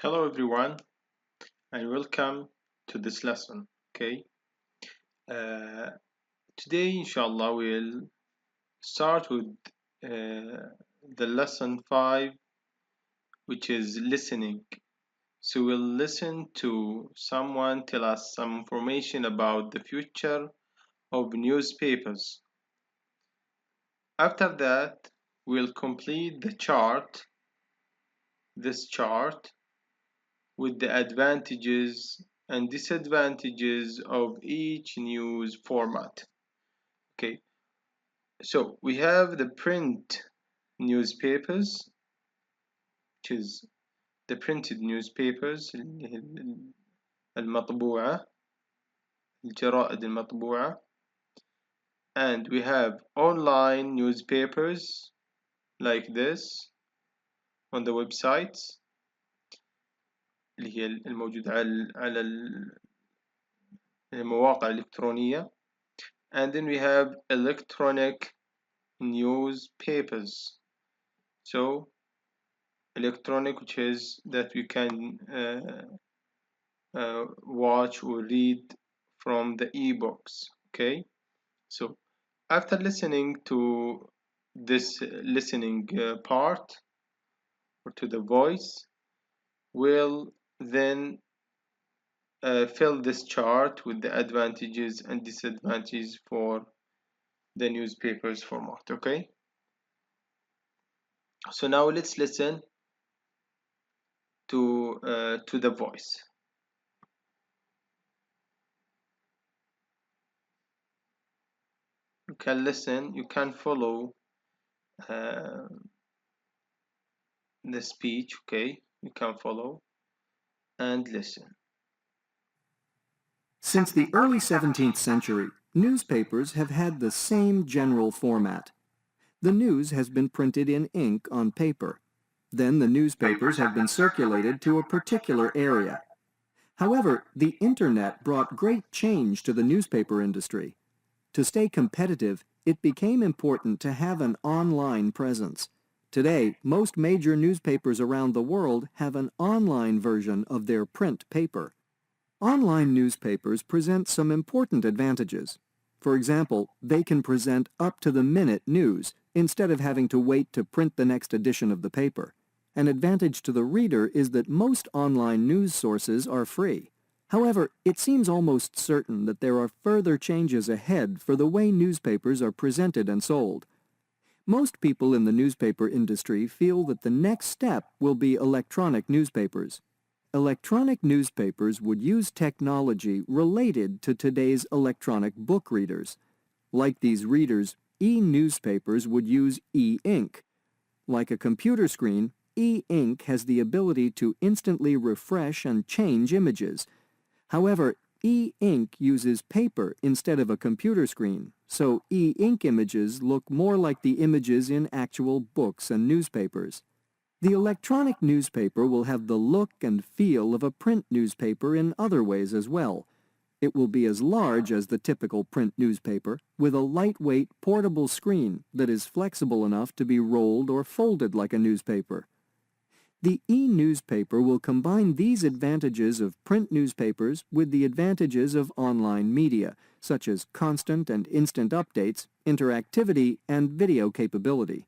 Hello everyone and welcome to this lesson. Okay, uh, today inshallah we'll start with the lesson 5, which is listening. So we'll listen to someone tell us some information about the future of newspapers. After that, we'll complete the chart, this chart, with the advantages and disadvantages of each news format. Okay, so we have the print newspapers, which is the printed newspapers المطبوعة, الجرائد المطبوعة, and we have online newspapers like this on the websites اللي هي الموجودة على المواقع الإلكترونية, and then we have electronic newspapers. So electronic, which is that we can watch or read from the ebooks. Okay, so after listening to this listening part or to the voice, we'll then fill this chart with the advantages and disadvantages for the newspapers format. Okay, so now let's listen to the voice. You can listen, you can follow the speech. Okay, you can follow and listen. Since the early 17th century, newspapers have had the same general format. The news has been printed in ink on paper. Then the newspapers have been circulated to a particular area. However, the Internet brought great change to the newspaper industry. To stay competitive, it became important to have an online presence. Today, most major newspapers around the world have an online version of their print paper. Online newspapers present some important advantages. For example, they can present up-to-the-minute news instead of having to wait to print the next edition of the paper. An advantage to the reader is that most online news sources are free. However, it seems almost certain that there are further changes ahead for the way newspapers are presented and sold. Most people in the newspaper industry feel that the next step will be electronic newspapers. Electronic newspapers would use technology related to today's electronic book readers. Like these readers, e-newspapers would use e-ink. Like a computer screen, e-ink has the ability to instantly refresh and change images. However, e-ink uses paper instead of a computer screen, so e-ink images look more like the images in actual books and newspapers. The electronic newspaper will have the look and feel of a print newspaper in other ways as well. It will be as large as the typical print newspaper, with a lightweight, portable screen that is flexible enough to be rolled or folded like a newspaper. The e-newspaper will combine these advantages of print newspapers with the advantages of online media, such as constant and instant updates, interactivity, and video capability.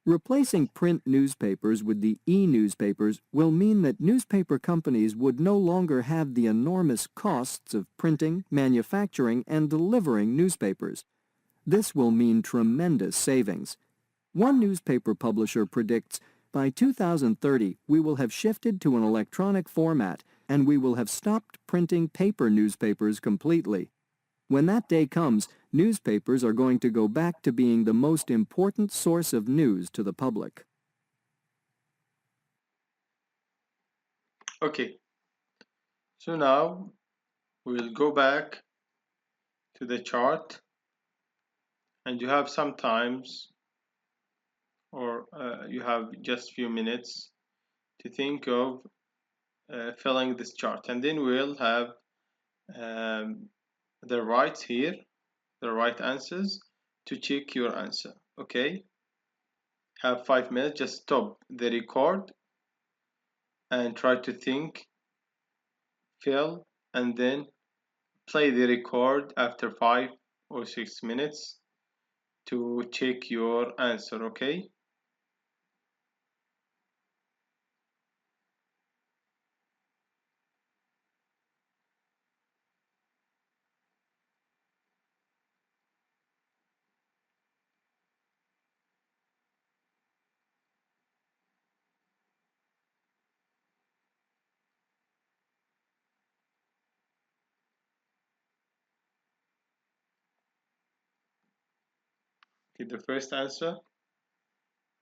Replacing print newspapers with the e-newspapers will mean that newspaper companies would no longer have the enormous costs of printing, manufacturing, and delivering newspapers. This will mean tremendous savings. One newspaper publisher predicts by 2030 we will have shifted to an electronic format and we will have stopped printing paper newspapers completely. When that day comes, newspapers are going to go back to being the most important source of news to the public. Okay, so now we'll go back to the chart, and you have some times or you have just few minutes to think of filling this chart, and then we'll have the rights here, the right answers, to check your answer. Okay, have 5 minutes, just stop the record and try to think, fill, and then play the record after 5 or 6 minutes to check your answer, okay? Okay, the first answer,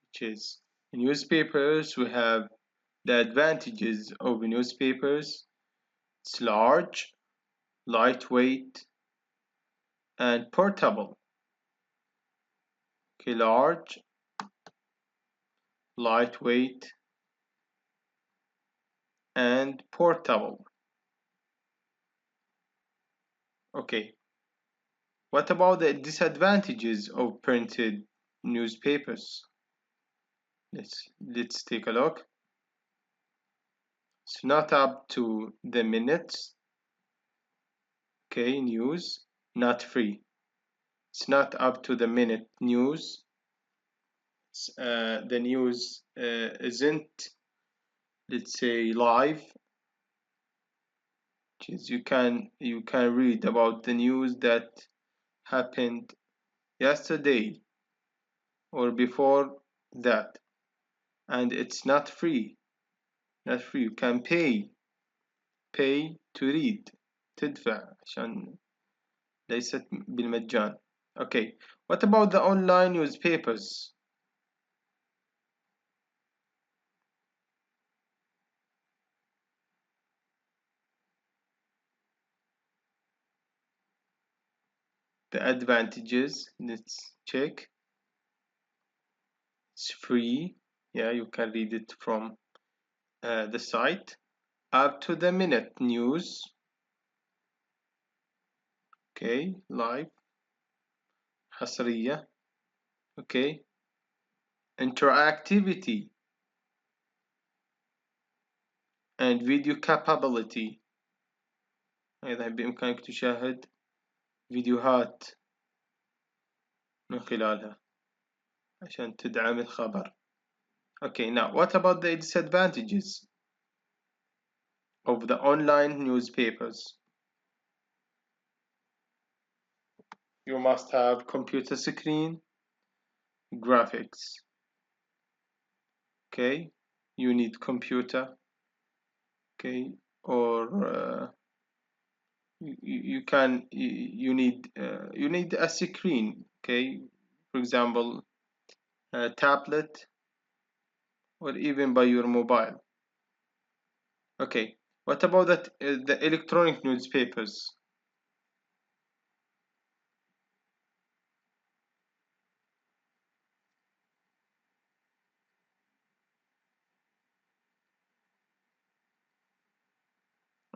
which is newspapers, we have the advantages of newspapers. It's large, lightweight, and portable. Okay, large, lightweight, and portable. Okay, what about the disadvantages of printed newspapers? Let's take a look. It's not up to the minutes. Okay, news, not free. It's not up to the minute news. The news isn't, let's say, live. Which is you can read about the news that happened yesterday or before that, and it's not free. Not free. You can pay to read. تدفع عشان ليست بالمجان. Okay, what about the online newspapers? The advantages, let's check. It's free. Yeah, you can read it from the site. Up to the minute news. Okay, live. حصرية. Okay. Interactivity and video capability. أيضا بإمكانك تشاهد فيديوهات من خلالها عشان تدعم الخبر. Okay, now what about the disadvantages of the online newspapers? You must have computer screen, graphics. Okay, you need computer. Okay, or you need a screen. Okay, for example, a tablet or even by your mobile. Okay, what about the electronic newspapers?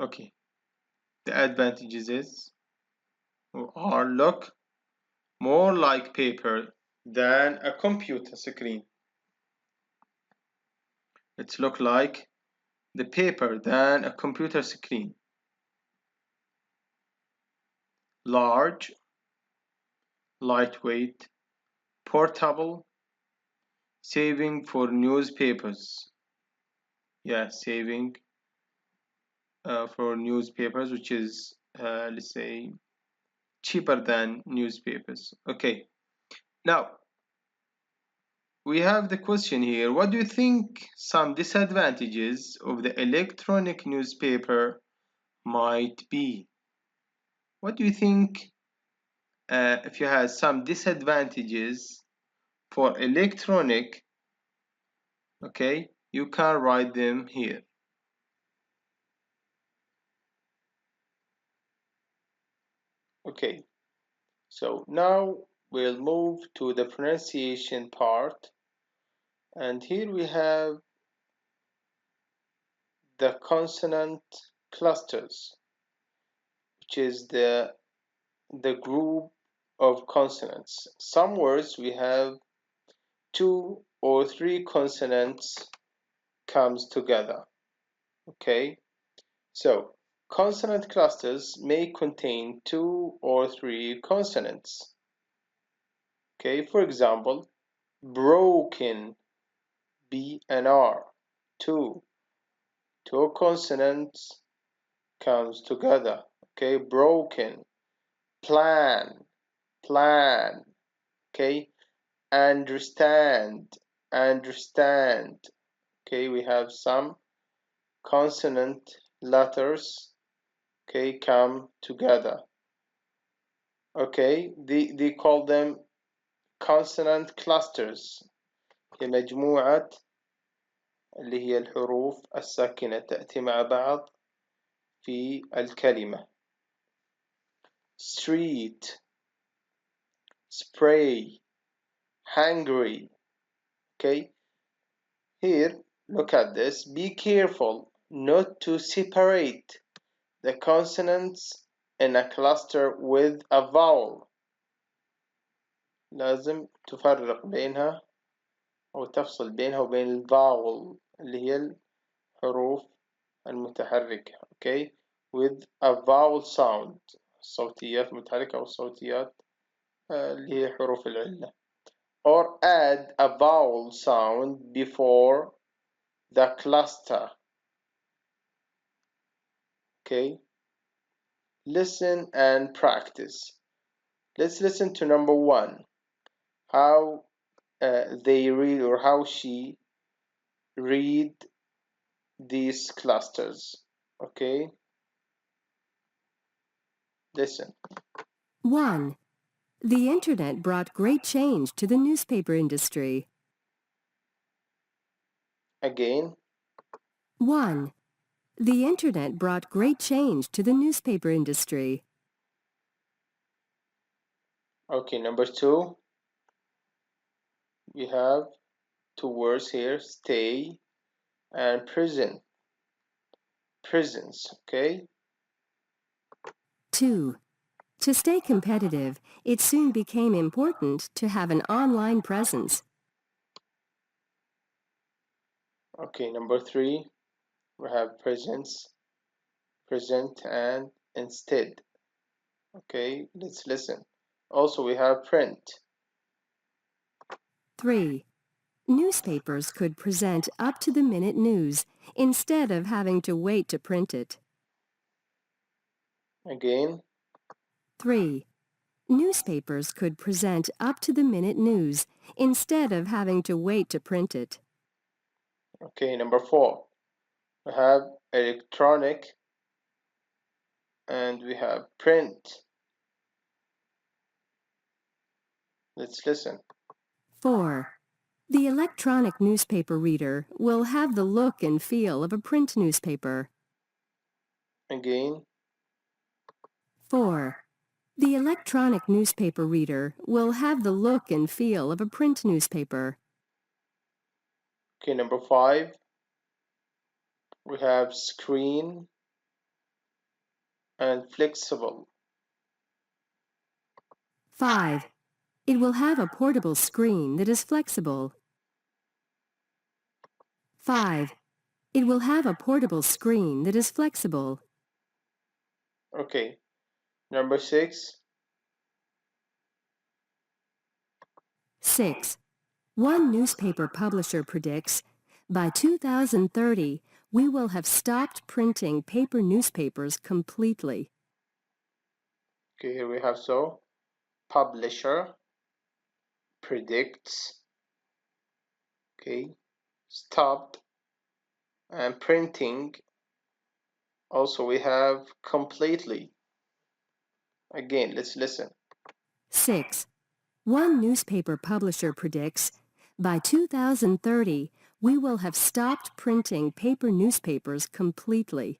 Okay, the advantages look more like paper than a computer screen. It look like the paper than a computer screen. Large, lightweight, portable, saving for newspapers. Yeah, saving for newspapers, which is let's say cheaper than newspapers. Okay, now we have the question here. What do you think some disadvantages of the electronic newspaper might be? What do you think if you have some disadvantages for electronic? Okay, you can write them here. Okay, so now we'll move to the pronunciation part, and here we have the consonant clusters, which is the group of consonants. Some words we have 2 or 3 consonants comes together. Okay, so consonant clusters may contain 2 or 3 consonants. Okay, for example, broken, B and R, two consonants comes together. Okay, broken, plan, okay, understand. Okay, we have some consonant letters, okay, come together. Okay, they call them consonant clusters. هي مجموعة اللي هي الحروف الساكنة تأتي مع بعض في الكلمة. street, spray, hungry. Okay, here look at this. Be careful not to separate the consonants in a cluster with a vowel. لازم تفرق بينها أو تفصل بينها وبين الفاول اللي هي الحروف المتحركة. Okay, with a vowel sound. الصوتيات المتحركة أو الصوتيات اللي هي حروف العلة. Or add a vowel sound before the cluster. Okay, listen and practice. Let's listen to number 1. How they read, or how she read these clusters. Okay, listen. 1. The Internet brought great change to the newspaper industry. Again. 1. The Internet brought great change to the newspaper industry. Okay, number 2. We have 2 words here, stay and prison. Prisons, okay? 2. To stay competitive, it soon became important to have an online presence. Okay, number 3. We have presence, present, and instead. Okay, let's listen. Also, we have print. 3. Newspapers could present up-to-the-minute news instead of having to wait to print it. Again. 3. Newspapers could present up-to-the-minute news instead of having to wait to print it. Okay, number 4. We have electronic and we have print. Let's listen. 4. The electronic newspaper reader will have the look and feel of a print newspaper. Again. 4. The electronic newspaper reader will have the look and feel of a print newspaper. Okay, number 5. We have screen and flexible. 5. It will have a portable screen that is flexible. 5. It will have a portable screen that is flexible. Okay, number 6. 6. One newspaper publisher predicts, by 2030, we will have stopped printing paper newspapers completely. Okay, here we have so publisher predicts. Okay, stop and printing. Also, we have completely. Again, let's listen. 6. One newspaper publisher predicts, by 2030, we will have stopped printing paper newspapers completely.